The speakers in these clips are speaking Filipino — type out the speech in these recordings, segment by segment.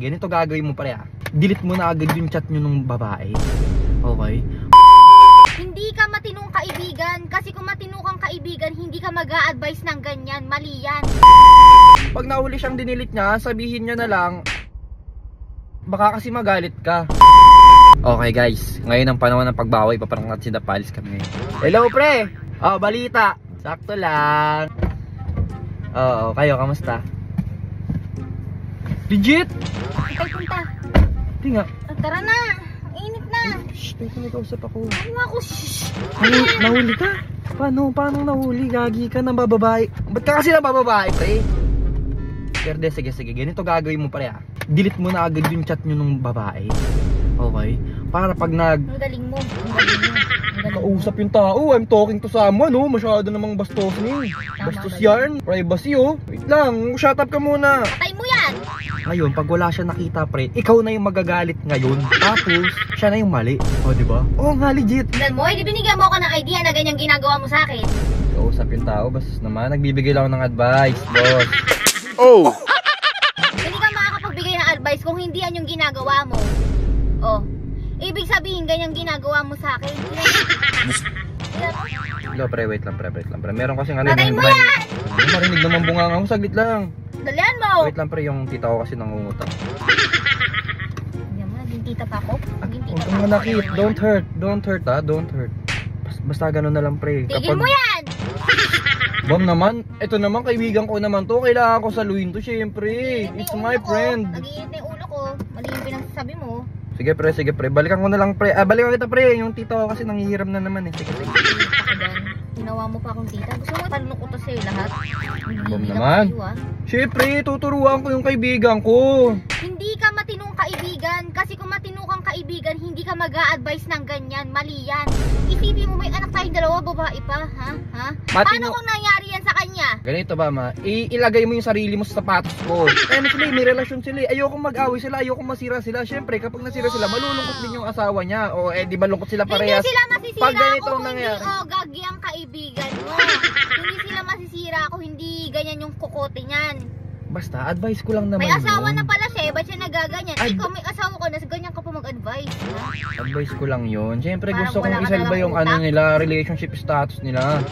Ganito gagawin mo pare Delete mo na agad yung chat nyo nung babae. Okay? Hindi ka matinong kaibigan. Kasi kung matinong kang kaibigan, hindi ka mag-a-advise ng ganyan. Mali yan. Pag nahuli siyang dinilit niya, sabihin niya na lang, baka kasi magalit ka. Okay guys, ngayon ang panahon ng pagbawi. Paparangat si Dapalis kami ngayon. Hello pre! Oh, balita. Sakto lang. Oo, kayo, kamusta? Legit? Ikay punta. Hindi nga. Tara na. Init na. Shhh, may kausap ako. Ano ako? Shhh. Nahuli ka? Paano nahuli? Gagi ka ng bababae. Ba't ka kasi ng bababae, pre? Pero sige. Ganito gagawin mo pare Delete mo na agad yung chat nyo nung babae. Okay? Para pag Ang galing mo. kausap yung tao, I'm talking to someone, masyado namang bastos ni. Bastos yan. Privacy, Wait lang, shut up ka muna. Patay mo yan. Ngayon, pag wala siya nakita, pre, ikaw na yung magagalit ngayon. Tapos, siya na yung mali. Diba? Oo nga, legit. Tignan mo, binigyan mo ako ng idea na ganyan ginagawa mo sa akin. Kausap yung tao, bastos naman. Nagbibigay lang ako ng advice, boss. Oh! Hindi ka makakapagbigay ng advice kung hindi yan yung ginagawa mo. Ibig sabihin, ganyan ginagawa mo sa akin. Hello, pre, wait lang, pre. Meron kasing Patay mo yan! Marinig naman bunga ako, saglit lang. Dalian mo! Wait lang, pre, yung tita ko kasi nangungutang. Hindi mo, naging tita pa ako. Huwag kang manakit, don't hurt, don't hurt. Basta ganun na lang, pre. Tigil mo yan! Bam naman, ito naman, kaibigan ko naman to. Kailangan ko saluhin to, syempre. It's my friend. Nag-iinit na yung ulo ko. Mali yung pinagsasabi mo. Sige, pre. Balikan ko na lang, pre. Balikan kita, pre. Yung tita ko kasi nangihiram na naman, Sige. Ginawa mo pa akong tita. Gusto mo talunok ko to sa'yo lahat. Bam naman. Syempre, tuturuan ko yung kaibigan ko. Hindi ka matinong kaibigan. Kasi kung matinong kang kaibigan, hindi ka mag-a-advise ng ganyan. Mali yan. Isipin mo, may anak tayong dalawa, babae pa. Ha? Paano kung nangyari yan sa kanya? Ganito ba, ma? Ilagay mo yung sarili mo sa sapatos ko. Kaya sila, may relasyon sila. Ayoko mag-away sila, ayoko masira sila. Syempre, kapag nasira sila, malulungkot din yung asawa niya. Di malungkot sila parehas. Hindi sila masisira pag ganito kung nangyari. Hindi gagi ang kaibigan mo. Hindi sila masisira kung hindi ganyan yung kukote niyan. Basta, advice ko lang naman May asawa yun. na pala siya, ba't siya nagaganyan? Ikaw may asawa ko na, ganyan ka pa mag-advise. Advice ko lang yun. Siyempre, Parang gusto wala kong ka isalba talagang yung utak. nila, relationship status nila.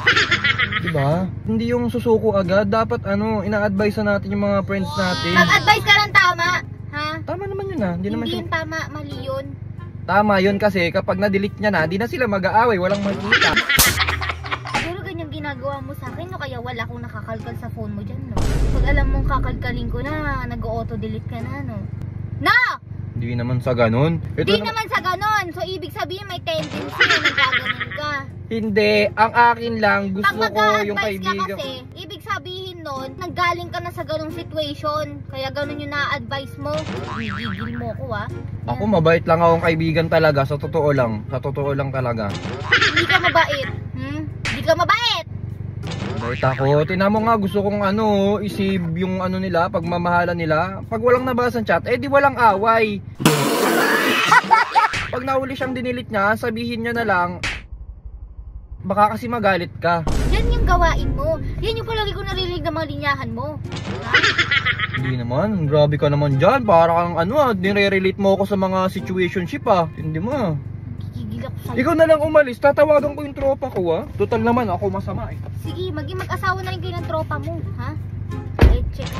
Diba? Hindi yung susuko agad. Dapat ina-advise natin yung mga friends natin. Mag-advise ka lang tama, ha? Tama naman yun Hindi naman Hindi siya... yun tama, mali yun. Tama yun kasi kapag na-delete niya na, di na sila mag-aaway, walang makita. Siguro ganyan ginagawa mo sa akin, no? Kaya wala akong nakakalkal sa phone mo dyan, no? Pag alam mong kakalkalin ko na, nag-auto-delete ka na, no? No! Hindi naman sa ganun. Hindi naman sa ganon. So, ibig sabihin may tendency na nagaganon ka. Hindi. Ang akin lang, gusto Pag ko yung mag-a-advise ka kaibigan. kasi, ibig sabihin nun, nanggaling ka na sa ganong situation. Kaya ganon yung na-advise mo. Gigigil mo ko, Ako mabait lang akong kaibigan talaga. Sa totoo lang. Sa totoo lang talaga. Hindi ka mabait. Hindi ka mabait. Mabait ako. Tingnan mo nga, gusto kong isave yung nila, pagmamahalan nila. Pag walang nabasa chat, di walang away. Pag nahuli siyang dinilit niya, sabihin niya na lang, baka kasi magalit ka. Yan yung gawain mo. Yan yung palagi ko naririnig na mga linyahan mo. Hindi naman, grabe ka naman dyan. Para kang nire-relate mo ako sa mga situationship Hindi mo Gigigil ako sa'yo. Ikaw na lang umalis, tatawagan ko yung tropa ko Total naman, ako masama Sige, maging mag-asawa na rin kayo ng tropa mo, ha? Check.